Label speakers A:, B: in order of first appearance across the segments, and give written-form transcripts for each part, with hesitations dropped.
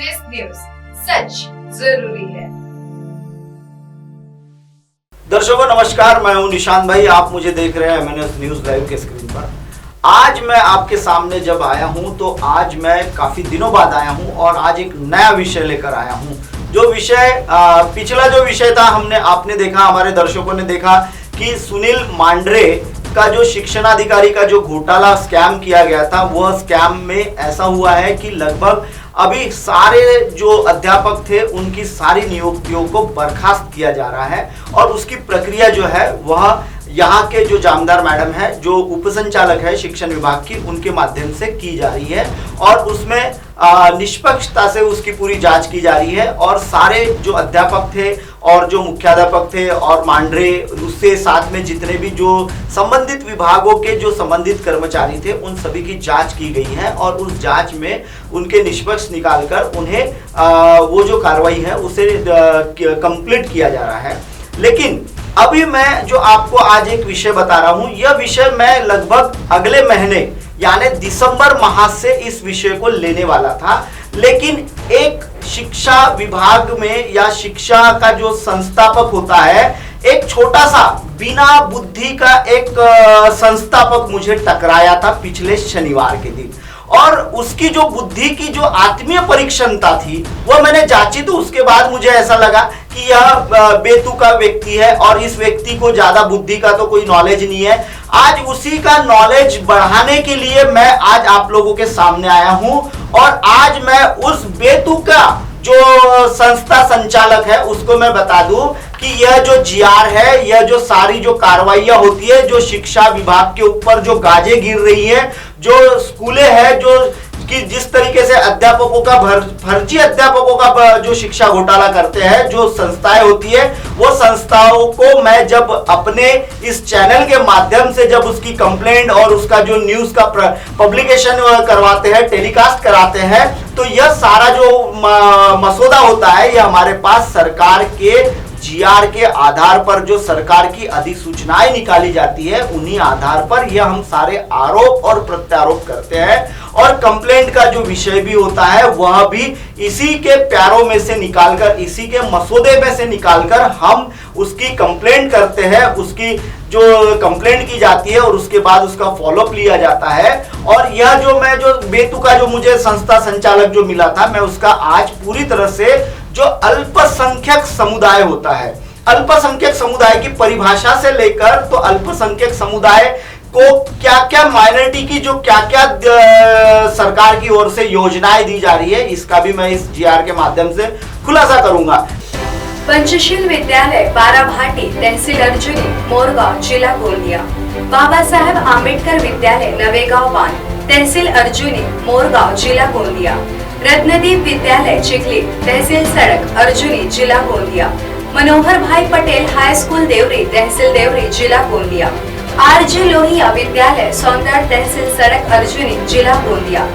A: MNS news, सच जरूरी है।
B: दर्शकों नमस्कार, मैं हूं निशांत भाई। आप मुझे देख रहे हैं एमएनएस न्यूज लाइव के स्क्रीन पर। आज मैं आपके सामने जब आया हूं तो आज मैं काफी दिनों बाद आया हूं और आज एक नया विषय लेकर आया हूं। जो विषय पिछला जो विषय था आपने देखा, हमारे दर्शकों ने देखा कि सुनील मांढरे का जो शिक्षणाधिकारी का जो घोटाला स्कैम किया गया था, वह स्कैम में ऐसा हुआ है कि लगभग अभी सारे जो अध्यापक थे उनकी सारी नियुक्तियों को बर्खास्त किया जा रहा है और उसकी प्रक्रिया जो है वह यहाँ के जो जामदार मैडम है, जो उपसंचालक है शिक्षण विभाग की, उनके माध्यम से की जा रही है और उसमें निष्पक्षता से उसकी पूरी जांच की जा रही है। और सारे जो अध्यापक थे और जो मुख्याध्यापक थे और मांढरे, उससे साथ में जितने भी जो संबंधित विभागों के जो संबंधित कर्मचारी थे, उन सभी की जांच की गई है और उस जांच में उनके निष्पक्ष निकालकर उन्हें वो जो कार्रवाई है उसे कंप्लीट किया जा रहा है। लेकिन अभी मैं जो आपको आज एक विषय बता रहा हूं, यह विषय मैं लगभग अगले महीने यानी दिसंबर माह से इस विषय को लेने वाला था, लेकिन एक शिक्षा विभाग में या शिक्षा का जो संस्थापक होता है, एक छोटा सा बिना बुद्धि का एक संस्थापक मुझे टकराया था पिछले शनिवार के दिन और उसकी जो बुद्धि की जो आत्मीय परीक्षणता थी वो मैंने जांची। तो उसके बाद मुझे ऐसा लगा कि यह बेतुका व्यक्ति है और इस व्यक्ति को ज्यादा बुद्धि का तो कोई नॉलेज नहीं है। आज उसी का नॉलेज बढ़ाने के लिए मैं आज आप लोगों के सामने आया हूं और आज मैं उस बेतुका जो संस्था संचालक है उसको मैं बता दूं कि यह जो जीआर है, यह जो सारी जो कार्रवाइयां होती है, जो शिक्षा विभाग के ऊपर जो गाजें गिर रही है, जो स्कूलें हैं, जो कि जिस तरीके से अध्यापकों का फर्जी अध्यापकों का जो शिक्षा घोटाला करते हैं, जो संस्थाएं होती है, वो संस्थाओं को मैं जब अपने इस चैनल के माध्यम से जब उसकी कंप्लेंट और उसका जो न्यूज का पब्लिकेशन करवाते हैं, टेलीकास्ट कराते हैं, तो यह सारा जो मसौदा होता है, यह हमारे पास सरकार के जीआर के आधार पर जो सरकार की अधिसूचनाएं निकाली जाती है, उन्हीं आधार पर यह हम सारे आरोप और प्रत्यारोप करते हैं और कंप्लेंट का जो विषय भी होता है वह भी इसी के प्यारों में से निकालकर, इसी के मसौदे में से निकालकर हम उसकी कंप्लेंट करते हैं। उसकी जो कंप्लेंट की जाती है और उसके बाद उसका फॉलोअप लिया जाता है। और यह जो बेतुका जो मुझे संस्था संचालक जो मिला था, मैं उसका आज पूरी तरह से जो अल्पसंख्यक समुदाय होता है, अल्पसंख्यक समुदाय की परिभाषा से लेकर तो अल्पसंख्यक समुदाय को क्या क्या माइनॉरिटी की जो क्या क्या सरकार की ओर से योजनाएं दी जा रही है, इसका भी मैं इस जीआर के माध्यम से खुलासा करूंगा।
A: पंचशील विद्यालय बाराभाटी, तहसील अर्जुनी, मोरगांव, जिला गोंदिया। बाबा साहेब आंबेडकर विद्यालय, नवेगांव बांध, तहसील अर्जुनी, मोरगांव, जिला गोंदिया। रत्नदीप विद्यालय, चिखली, तहसील सड़क अर्जुनी, जिला गोंदिया। मनोहर भाई पटेल हाई स्कूल, देवरी, तहसील देवरी, जिला गोंदिया। आरजे लोहिया विद्यालय, सौंदर, तहसील सड़क अर्जुनी, जिला गोंदिया।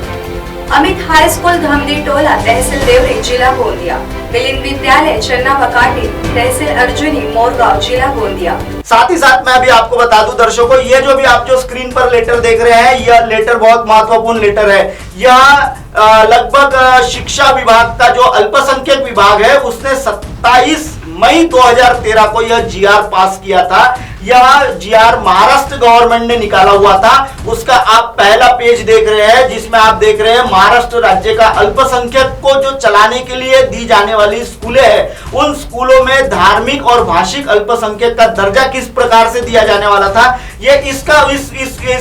A: अमित हाई स्कूल, धमदी टोला, तहसील देवरी, जिला गोंदिया। मिलिंद विद्यालय, चन्ना बकाटी, तहसील अर्जुनी, मोरगांव, जिला गोंदिया।
B: साथ ही साथ मैं अभी आपको बता दूं दर्शकों, ये जो भी आप जो स्क्रीन पर लेटर देख रहे हैं, यह लेटर बहुत महत्वपूर्ण लेटर है। यह लगभग शिक्षा विभाग का जो अल्पसंख्यक विभाग है, उसने 27 मई 2013 को यह जीआर पास किया था। यह जीआर महाराष्ट्र गवर्नमेंट ने निकाला हुआ था। उसका आप पहला पेज देख रहे हैं, जिसमें आप देख रहे हैं महाराष्ट्र राज्य का अल्पसंख्यक को जो चलाने के लिए दी जाने वाली स्कूलें हैं, उन स्कूलों में धार्मिक और भाषिक अल्पसंख्यक का दर्जा किस प्रकार से दिया जाने वाला था, ये इसका इस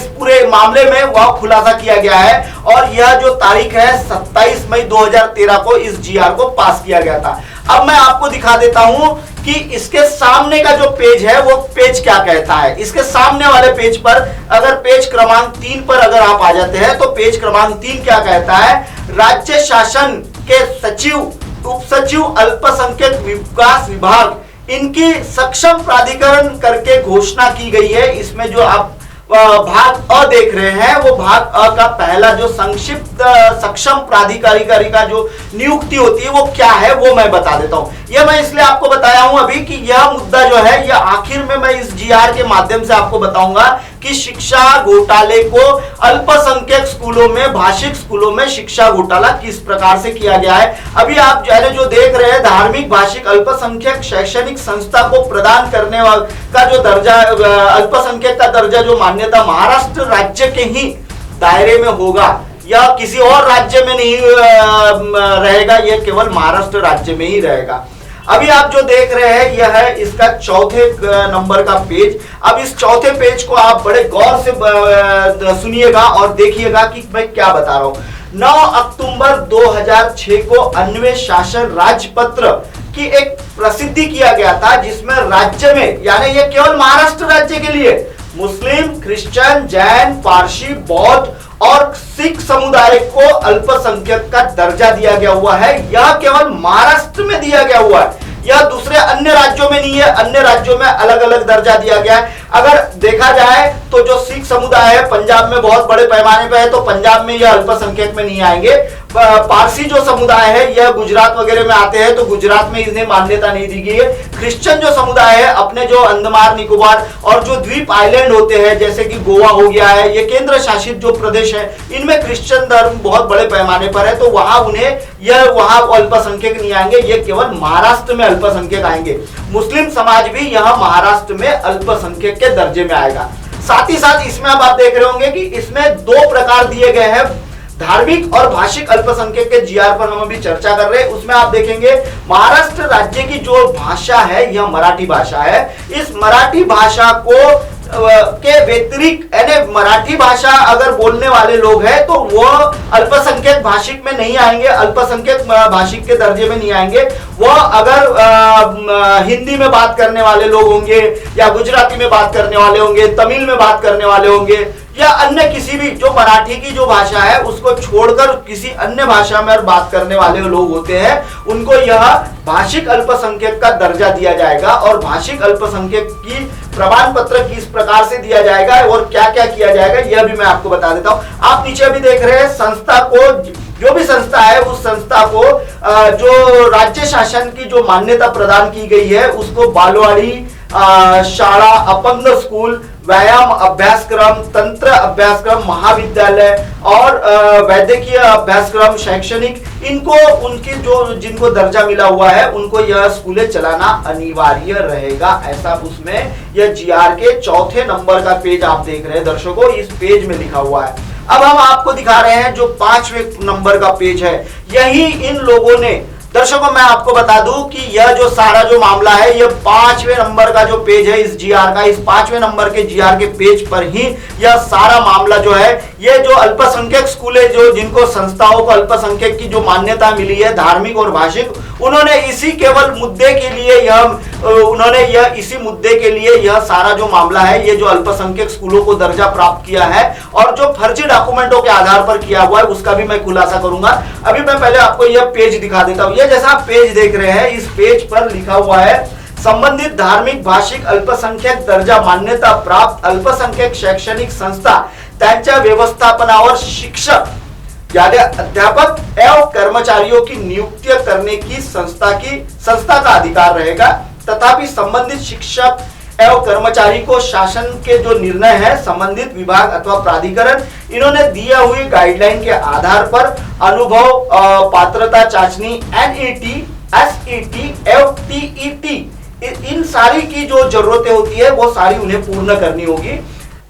B: पूरे मामले में वह खुलासा किया गया है। और यह जो तारीख है 27 मई 2013 को इस जीआर को पास किया गया था। अब मैं आपको दिखा देता हूं कि इसके सामने का जो पेज है वो पेज क्या कहता है। इसके सामने वाले पेज पर अगर पेज क्रमांक 3 पर अगर आप आ जाते हैं तो पेज क्रमांक 3 क्या कहता है, राज्य शासन के सचिव, उप सचिव, अल्पसंख्यक विकास विभाग, इनकी सक्षम प्राधिकरण करके घोषणा की गई है। इसमें जो आप भाग अ देख रहे हैं, वो भाग अ का पहला जो संक्षिप्त सक्षम प्राधिकारी का जो नियुक्ति होती है वो क्या है, वो मैं बता देता हूं। ये मैं इसलिए आपको बताया हूं अभी कि यह मुद्दा जो है, यह आखिर में मैं इस जीआर के माध्यम से आपको बताऊंगा कि शिक्षा घोटाले को अल्पसंख्यक स्कूलों में, भाषिक स्कूलों में शिक्षा घोटाला किस प्रकार से किया गया है। अभी आप जो देख रहे हैं, धार्मिक, भाषिक, अल्पसंख्यक शैक्षणिक संस्था को प्रदान करने का जो दर्जा, अल्पसंख्यक का दर्जा, जो मान्यता महाराष्ट्र राज्य के ही दायरे में होगा या किसी और राज्य में नहीं रहेगा, यह केवल महाराष्ट्र राज्य में ही रहेगा। अभी आप जो देख रहे हैं यह है इसका चौथे नंबर का पेज। अब इस चौथे पेज को आप बड़े गौर से सुनिएगा और देखिएगा कि मैं क्या बता रहा हूं। 9 अक्टूबर 2006 को अन्वेष शासन राजपत्र की एक प्रसिद्धि किया गया था, जिसमें राज्य में, यानी यह केवल महाराष्ट्र राज्य के लिए, मुस्लिम, क्रिश्चियन, जैन, पारसी, बौद्ध और सिख समुदाय को अल्पसंख्यक का दर्जा दिया गया हुआ है। यह केवल महाराष्ट्र में दिया गया हुआ है, यह दूसरे अन्य राज्यों में नहीं है। अन्य राज्यों में अलग अलग दर्जा दिया गया है। अगर देखा जाए तो जो सिख समुदाय है पंजाब में बहुत बड़े पैमाने पर है, तो पंजाब में यह अल्पसंख्यक में नहीं आएंगे। पारसी जो समुदाय है यह गुजरात वगैरह में आते हैं, तो गुजरात में इन्हें मान्यता नहीं दी गई है। क्रिश्चियन जो समुदाय है, अपने जो अंडमान निकोबार और जो द्वीप आइलैंड होते हैं, जैसे कि गोवा हो गया है, ये केंद्र शासित जो प्रदेश है, इनमें क्रिश्चियन धर्म बहुत बड़े पैमाने पर है, तो वहां उन्हें वहां अल्पसंख्यक नहीं आएंगे, ये केवल महाराष्ट्र में अल्पसंख्यक आएंगे। मुस्लिम समाज भी यहाँ महाराष्ट्र में अल्पसंख्यक के दर्जे में आएगा। साथ ही साथ इसमें अब आप देख रहे होंगे कि इसमें 2 प्रकार दिए गए हैं, धार्मिक और भाषिक अल्पसंख्यक के जीआर पर हम अभी चर्चा कर रहे हैं। उसमें आप देखेंगे महाराष्ट्र राज्य की जो भाषा है यह मराठी भाषा है। इस मराठी भाषा को के व्यतिरिक्त, यानी मराठी भाषा अगर बोलने वाले लोग हैं तो वो अल्पसंख्यक भाषिक में नहीं आएंगे, अल्पसंख्यक भाषिक के दर्जे में नहीं आएंगे। वह अगर हिंदी में बात करने वाले लोग होंगे या गुजराती में बात करने वाले होंगे, तमिल में बात करने वाले होंगे या अन्य किसी भी, जो मराठी की जो भाषा है उसको छोड़कर किसी अन्य भाषा में बात करने वाले लोग होते हैं, उनको यह भाषिक अल्पसंख्यक का दर्जा दिया जाएगा। और भाषिक अल्पसंख्यक की प्रमाण पत्र किस प्रकार से दिया जाएगा और क्या क्या किया जाएगा यह भी मैं आपको बता देता हूं। आप नीचे भी देख रहे हैं, संस्था को, जो भी संस्था है उस संस्था को जो राज्य शासन की जो मान्यता प्रदान की गई है उसको बालवाड़ी, शाला, अपंग स्कूल, व्यायाम अभ्यासक्रम, तंत्र अभ्यासक्रम, महाविद्यालय और वैद्यकीय अभ्यासक्रम, शैक्षणिक, इनको उनकी जो जिनको दर्जा मिला हुआ है उनको यह स्कूलें चलाना अनिवार्य रहेगा। ऐसा उसमें यह जीआर के चौथे नंबर का पेज आप देख रहे हैं दर्शकों, इस पेज में लिखा हुआ है। अब हम आपको दिखा रहे हैं जो 5वें नंबर का पेज है, यही इन लोगों ने, दर्शकों मैं आपको बता दूं कि यह जो सारा जो मामला है यह 5वें नंबर का जो पेज है इस जीआर का, इस 5वें नंबर के जीआर के पेज पर ही यह सारा मामला जो है, ये जो अल्पसंख्यक स्कूलें, जो जिनको संस्थाओं को अल्पसंख्यक की जो मान्यता मिली है धार्मिक और भाषिक, उन्होंने इसी केवल मुद्दे के लिए इसी मुद्दे के लिए यह सारा जो मामला है, ये जो अल्पसंख्यक स्कूलों को दर्जा प्राप्त किया है और जो फर्जी डॉक्यूमेंटों के आधार पर किया हुआ है उसका भी मैं खुलासा करूंगा। अभी मैं पहले आपको यह पेज दिखा देता हूं। जैसा आप पेज देख रहे हैं, इस पेज पर लिखा हुआ है संबंधित धार्मिक, भाषिक, अल्पसंख्यक दर्जा मान्यता प्राप्त अल्पसंख्यक शैक्षणिक संस्था त्यांच्या व्यवस्थापनावर शिक्षक यानी अध्यापक एवं कर्मचारियों की नियुक्ति करने की संस्था का अधिकार रहेगा। तथापि संबंधित शिक्षक एवं कर्मचारी को शासन के जो निर्णय है संबंधित विभाग अथवा प्राधिकरण इन्होंने दिया हुई गाइडलाइन के आधार पर अनुभव, पात्रता चाचनी, NET, SET एवं TET, इन सारी की जो जरूरतें होती है वो सारी उन्हें पूर्ण करनी होगी।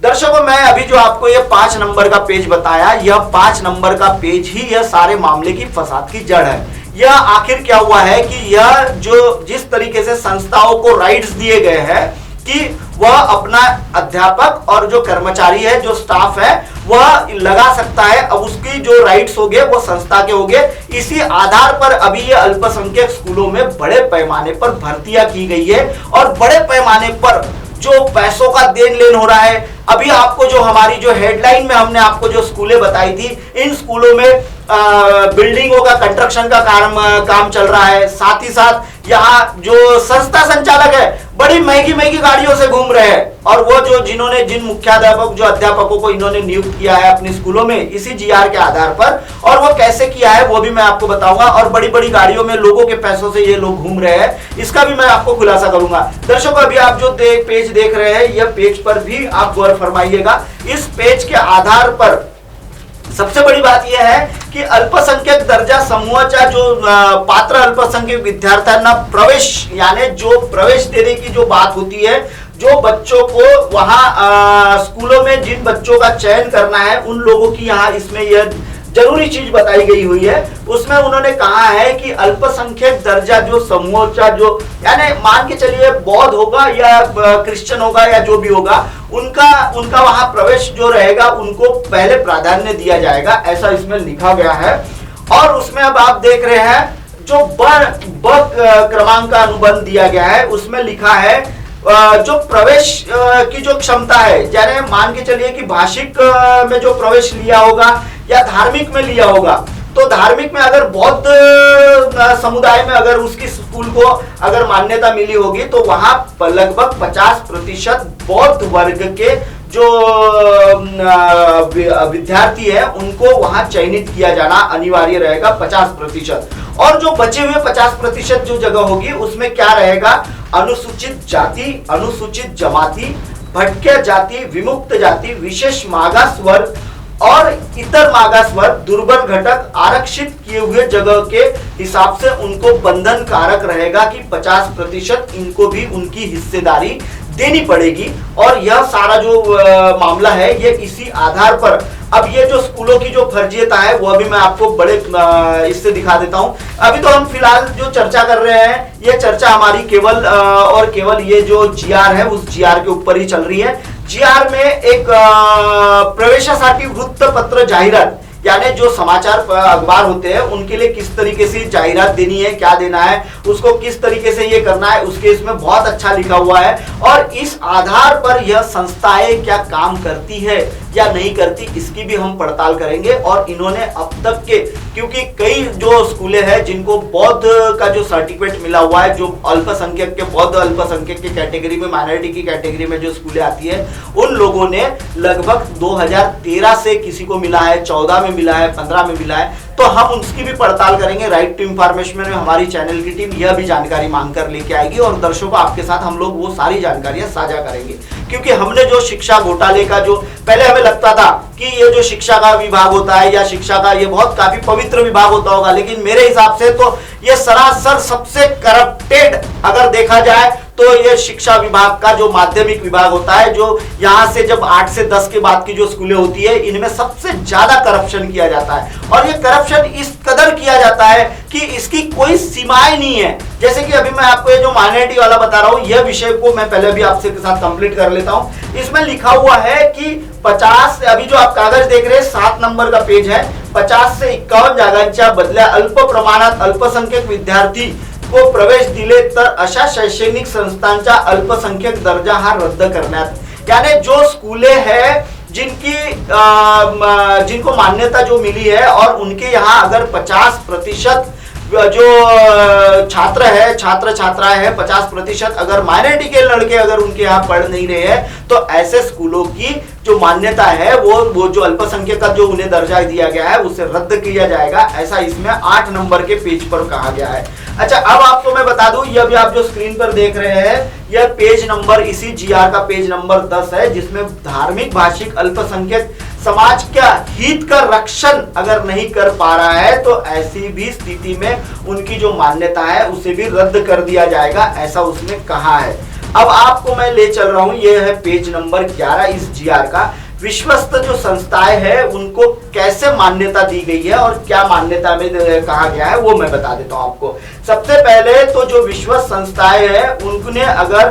B: दर्शकों मैं अभी जो आपको ये 5 नंबर का पेज बताया, यह 5 नंबर का पेज ही यह सारे मामले की फसाद की जड़ है। यह आखिर क्या हुआ है कि यह जो जिस तरीके से संस्थाओं को राइट्स दिए गए हैं कि वह अपना अध्यापक और जो कर्मचारी है, जो स्टाफ है, वह लगा सकता है, अब उसकी जो राइट्स हो गए वो संस्था के हो गए। इसी आधार पर अभी ये अल्पसंख्यक स्कूलों में बड़े पैमाने पर भर्तियां की गई है और बड़े पैमाने पर जो पैसों का देन लेन हो रहा है। अभी आपको जो हमारी जो हेडलाइन में हमने आपको जो स्कूलें बताई थी, इन स्कूलों में बिल्डिंगों का कंस्ट्रक्शन का काम चल रहा है। साथ ही साथ यहाँ जो संस्था संचालक है बड़ी महंगी महंगी गाड़ियों से घूम रहे हैं, और वो जो जिन मुख्याध्यापक जो अध्यापकों को इन्होंने नियुक्त किया है अपने स्कूलों में इसी जीआर के आधार पर, और वो कैसे किया है वो भी मैं आपको बताऊंगा। और बड़ी बड़ी गाड़ियों में लोगों के पैसों से ये लोग घूम रहे हैं, इसका भी मैं आपको खुलासा करूंगा। दर्शकों, अभी आप जो पेज देख रहे हैं, यह पेज पर भी आप गौर फरमाइएगा। इस पेज के आधार पर सबसे बड़ी बात यह है कि अल्पसंख्यक दर्जा समूहाच्या जो पात्र अल्पसंख्यक विद्यार्थ्यांना प्रवेश, यानी जो प्रवेश देने की जो बात होती है, जो बच्चों को वहां स्कूलों में जिन बच्चों का चयन करना है उन लोगों की यहाँ इसमें यह जरूरी चीज बताई गई हुई है। उसमें उन्होंने कहा है कि अल्पसंख्यक दर्जा जो समूह जो यानी मान के चलिए बौद्ध होगा या क्रिश्चियन होगा या जो भी होगा, उनका वहां प्रवेश जो रहेगा उनको पहले प्राधान्य दिया जाएगा, ऐसा इसमें लिखा गया है। और उसमें अब आप देख रहे हैं जो ब क्रमांक का अनुबंध दिया गया है, उसमें लिखा है जो प्रवेश की जो क्षमता है, यानी मान के चलिए कि भाषिक में जो प्रवेश लिया होगा या धार्मिक में लिया होगा, तो धार्मिक में अगर बौद्ध समुदाय में अगर उसकी स्कूल को अगर मान्यता मिली होगी तो वहां लगभग 50% बौद्ध वर्ग के जो विद्यार्थी है उनको वहां चयनित किया जाना अनिवार्य रहेगा, 50%। और जो बचे हुए 50% जो जगह होगी उसमें क्या रहेगा, अनुसूचित जाति, अनुसूचित जमाती, भटक्या जाति, विमुक्त जाति, विशेष मागास वर्ग और इतर मागास वर्ग, दुर्बल घटक, आरक्षित किए हुए जगह के हिसाब से उनको बंधन कारक रहेगा कि 50% इनको भी उनकी हिस्सेदारी देनी पड़ेगी। और यह सारा जो मामला है ये इसी आधार पर, अब ये जो स्कूलों की जो फर्जियता है वो अभी मैं आपको बड़े इससे दिखा देता हूं। अभी तो हम फिलहाल जो चर्चा कर रहे हैं ये चर्चा हमारी केवल और केवल ये जो जीआर है उस जीआर के ऊपर ही चल रही है। जीआर में एक प्रवेशासाठी वृत्तपत्र जाहिरात, यानी जो समाचार अखबार होते हैं उनके लिए किस तरीके से जाहिरात देनी है, क्या देना है, उसको किस तरीके से ये करना है, उसके इसमें बहुत अच्छा लिखा हुआ है। और इस आधार पर यह संस्थाएं क्या काम करती है या नहीं करती इसकी भी हम पड़ताल करेंगे। और इन्होंने अब तक के, क्योंकि कई जो स्कूलें हैं जिनको बौद्ध का जो सर्टिफिकेट मिला हुआ है, जो अल्पसंख्यक के बौद्ध अल्पसंख्यक की कैटेगरी में, माइनॉरिटी की कैटेगरी में जो स्कूलें आती है, उन लोगों ने लगभग 2013 से किसी को मिला है, 14 में मिला है, 15 में मिला है, तो हम उसकी भी पड़ताल करेंगे। राइट टू इंफॉर्मेशन में हमारी चैनल की टीम यह भी जानकारी मांग कर लेके आएगी और दर्शकों आपके साथ हम लोग वो सारी जानकारियां साझा करेंगे। क्योंकि हमने जो शिक्षा घोटाले का जो पहले हमें लगता था कि ये जो शिक्षा का विभाग होता है या शिक्षा का ये बहुत काफी पवित्र विभाग होता होगा, लेकिन मेरे हिसाब से तो ये सरासर सबसे करप्टेड अगर देखा जाए तो ये शिक्षा विभाग का जो माध्यमिक विभाग होता है, जो यहाँ से जब 8 से 10 के बाद की जो स्कूलें होती है, इनमें सबसे ज्यादा करप्शन किया जाता है। और ये करप्शन इस कदर किया जाता है कि इसकी कोई सीमाएं नहीं है। जैसे कि अभी मैं आपको ये जो माइनॉरिटी वाला बता रहा हूँ, यह विषय को मैं पहले भी आपसे के साथ कंप्लीट कर लेता हूँ। इसमें लिखा हुआ है कि 50, अभी जो आप कागज देख रहे हैं 7 नंबर का पेज है, 50 से 51 जागांच्या बदल्या अल्प प्रमाणात अल्पसंख्यक विद्यार्थी को प्रवेश दिले तर अशा शैक्षणिक संस्थांचा अल्पसंख्यक दर्जा हा रद्द करण्यात, यानी जो स्कूलें हैं जिनको मान्यता जो मिली है और उनके यहाँ अगर 50% जो छात्र है, छात्र छात्राएं हैं, 50% अगर माइनॉरिटी के लड़के अगर उनके यहाँ पढ़ नहीं रहे हैं, तो ऐसे स्कूलों की जो मान्यता है वो जो अल्पसंख्यक का जो उन्हें दर्जा दिया गया है उसे रद्द किया जाएगा, ऐसा इसमें 8 नंबर के पेज पर कहा गया है। अच्छा, अब आपको मैं बता दूं, यह भी आप जो स्क्रीन पर देख रहे हैं, यह पेज नंबर इसी जीआर का पेज नंबर 10 है, जिसमें धार्मिक भाषिक अल्पसंख्यक समाज का हित का रक्षण अगर नहीं कर पा रहा है तो ऐसी भी स्थिति में उनकी जो मान्यता है उसे भी रद्द कर दिया जाएगा, ऐसा उसने कहा है। अब आपको मैं ले चल रहा हूं, यह है पेज नंबर 11 इस जीआर का। विश्वस्त जो संस्थाएं हैं उनको कैसे मान्यता दी गई है और क्या मान्यता में कहा गया है वो मैं बता देता हूं आपको। सबसे पहले तो जो विश्वस्त संस्थाएं हैं उनने अगर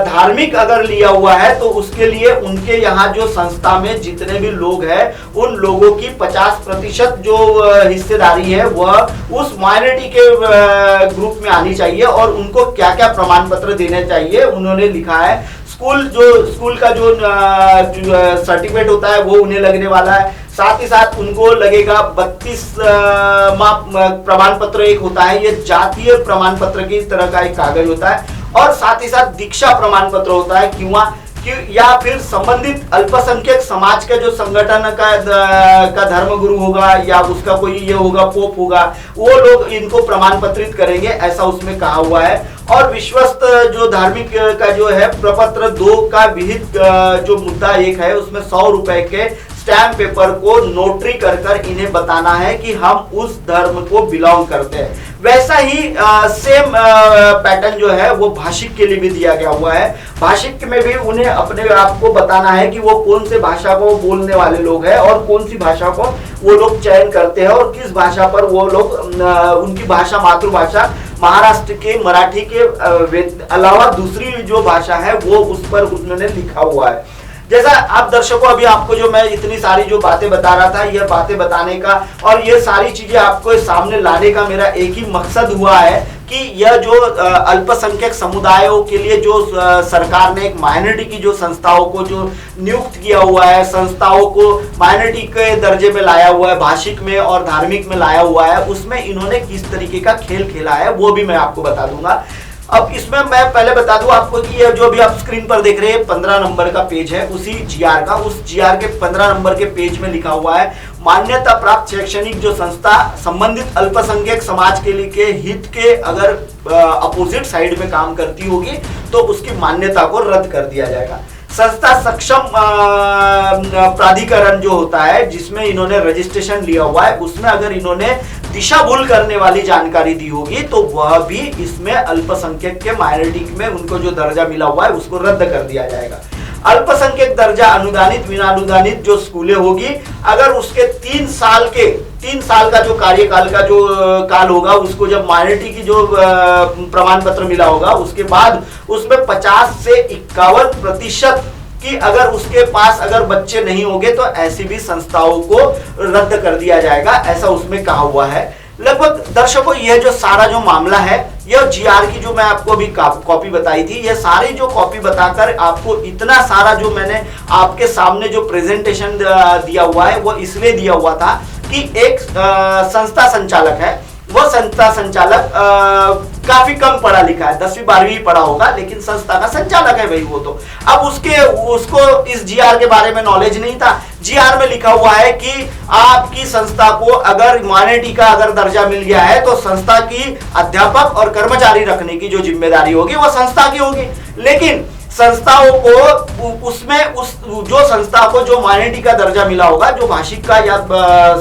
B: धार्मिक अगर लिया हुआ है तो उसके लिए उनके यहाँ जो संस्था में जितने भी लोग हैं उन लोगों की 50% जो हिस्सेदारी है वह उस माइनॉरिटी के ग्रुप में आनी चाहिए। और उनको क्या क्या प्रमाण पत्र देने चाहिए उन्होंने लिखा है। स्कूल का जो सर्टिफिकेट होता है वो उन्हें लगने वाला है। साथ ही साथ उनको लगेगा 32 प्रमाण पत्र एक होता है, ये जातीय प्रमाण पत्र की तरह का एक कागज होता है, और साथ ही साथ दीक्षा प्रमाण पत्र होता है या फिर संबंधित अल्पसंख्यक समाज का जो संगठन का धर्मगुरु होगा या उसका कोई ये होगा, पोप होगा, वो लोग इनको प्रमाण पत्रित करेंगे, ऐसा उसमें कहा हुआ है। और विश्वस्त जो धार्मिक का जो है प्रपत्र 2 का विहित जो मुद्दा 1 है, उसमें 100 रुपए के स्टैम्प पेपर को नोटरी कर इन्हें बताना है कि हम उस धर्म को बिलोंग करते हैं। वैसा ही सेम पैटर्न जो है वो भाषिक के लिए भी दिया गया हुआ है। भाषिक में भी उन्हें अपने आप को बताना है कि वो कौन से भाषा को बोलने वाले लोग हैं और कौन सी भाषा को वो लोग चयन करते हैं और किस भाषा पर वो लोग उनकी भाषा मातृभाषा महाराष्ट्र के मराठी के अलावा दूसरी जो भाषा है वो उस पर उन्होंने लिखा हुआ है। जैसा आप दर्शकों, अभी आपको जो मैं इतनी सारी जो बातें बता रहा था, यह बातें बताने का और ये सारी चीजें आपको सामने लाने का मेरा एक ही मकसद हुआ है कि यह जो अल्पसंख्यक समुदायों के लिए जो सरकार ने एक माइनॉरिटी की जो संस्थाओं को जो नियुक्त किया हुआ है, संस्थाओं को माइनॉरिटी के दर्जे में लाया हुआ है, भाषिक में और धार्मिक में लाया हुआ है, उसमें इन्होंने किस तरीके का खेल खेला है वो भी मैं आपको बता दूंगा। अब इसमें मैं पहले बता दूं आपको कि ये जो भी आप स्क्रीन पर देख रहे हैं 15 नंबर का पेज है उसी जीआर का, उस जीआर के 15 नंबर के पेज में लिखा हुआ है, मान्यता प्राप्त शैक्षणिक जो संस्था संबंधित अल्पसंख्यक समाज के लिए के हित के अगर अपोजिट साइड में काम करती होगी तो उसकी मान्यता को रद्द कर दिया जाएगा। संस्था सक्षम प्राधिकरण जो होता है जिसमें इन्होंने रजिस्ट्रेशन लिया हुआ है, उसमें अगर इन्होंने दिशा भूल करने वाली जानकारी दी होगी तो वह भी इसमें अल्पसंख्यक के माइनॉरिटी में उनको जो दर्जा मिला हुआ है उसको रद्द कर दिया जाएगा। अल्पसंख्यक दर्जा अनुदानित विना अनुदानित जो स्कूलें होगी, अगर उसके 3 साल का जो कार्यकाल का जो काल होगा, उसको जब माइनॉरिटी की जो प्रमाण पत्र मिला होगा उसके बाद उसमें 50 से 51% कि अगर उसके पास अगर बच्चे नहीं होंगे तो ऐसी भी संस्थाओं को रद्द कर दिया जाएगा, ऐसा उसमें कहा हुआ है। लगभग दर्शकों यह जो सारा जो मामला है, यह जीआर की जो मैं आपको अभी कॉपी बताई थी, यह सारी जो कॉपी बताकर आपको इतना सारा जो मैंने आपके सामने जो प्रेजेंटेशन दिया हुआ है वो इसलिए दिया हुआ था कि एक संस्था संचालक है, वो संस्था संचालक काफी कम पढ़ा लिखा है, 10वीं 12वीं पढ़ा होगा, लेकिन संस्था का संचालक है भाई वो तो। अब उसको इस जीआर के बारे में नॉलेज नहीं था। जीआर में लिखा हुआ है कि आपकी संस्था को अगर माइनॉरिटी का अगर दर्जा मिल गया है तो संस्था की अध्यापक और कर्मचारी रखने की जो जिम्मेदारी होगी वो संस्था की होगी, लेकिन संस्थाओं को उसमें जो संस्था को जो माइनॉरिटी का दर्जा मिला होगा, जो भाषिक का या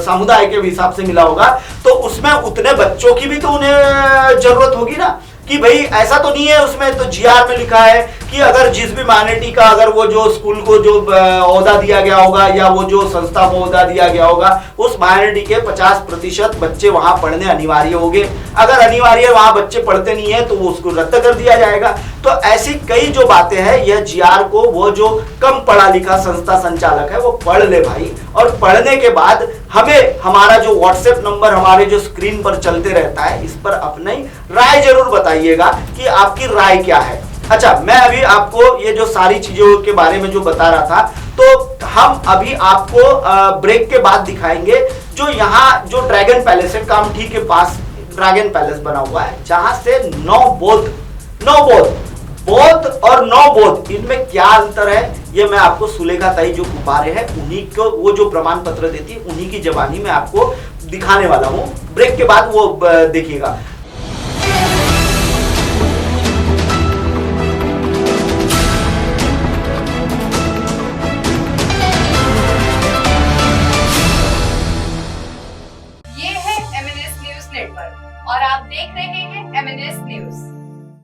B: समुदाय के हिसाब से मिला होगा, तो उसमें उतने बच्चों की भी तो उन्हें जरूरत होगी ना, कि भाई ऐसा तो नहीं है उसमें। तो जीआर में लिखा है कि अगर जिस भी माइनॉरिटी का अगर वो जो स्कूल को जो ओहदा दिया गया होगा या वो जो संस्था को ओहदा दिया गया होगा, उस माइनॉरिटी के 50% बच्चे वहां पढ़ने अनिवार्य होंगे। अगर अनिवार्य वहां बच्चे पढ़ते नहीं है तो वो उसको रद्द कर दिया जाएगा। तो ऐसी कई जो बातें हैं, यह जीआर को वो जो कम पढ़ा लिखा संस्था संचालक है वो पढ़ ले भाई, और पढ़ने के बाद हमें हमारा जो व्हाट्सएप नंबर हमारे जो स्क्रीन पर चलते रहता है, इस पर अपनी राय जरूर बताइएगा कि आपकी राय क्या है। अच्छा, मैं अभी आपको ये जो सारी चीजों के बारे में जो बता रहा था, तो हम अभी आपको ब्रेक के बाद दिखाएंगे जो यहाँ जो ड्रैगन पैलेस है, कामठी के पास ड्रैगन पैलेस बना हुआ है, जहां से 9 बौद्ध और 9 बौद्ध, इनमें क्या अंतर है ये मैं आपको सुलेखा ताई जो गुब्बारे हैं उन्हीं को वो जो प्रमाण पत्र देती है उन्हीं की जबानी में आपको दिखाने वाला हूं। ब्रेक के बाद वो देखिएगा।
A: ये है MNS न्यूज नेटवर्क और आप देख रहे हैं MNS न्यूज।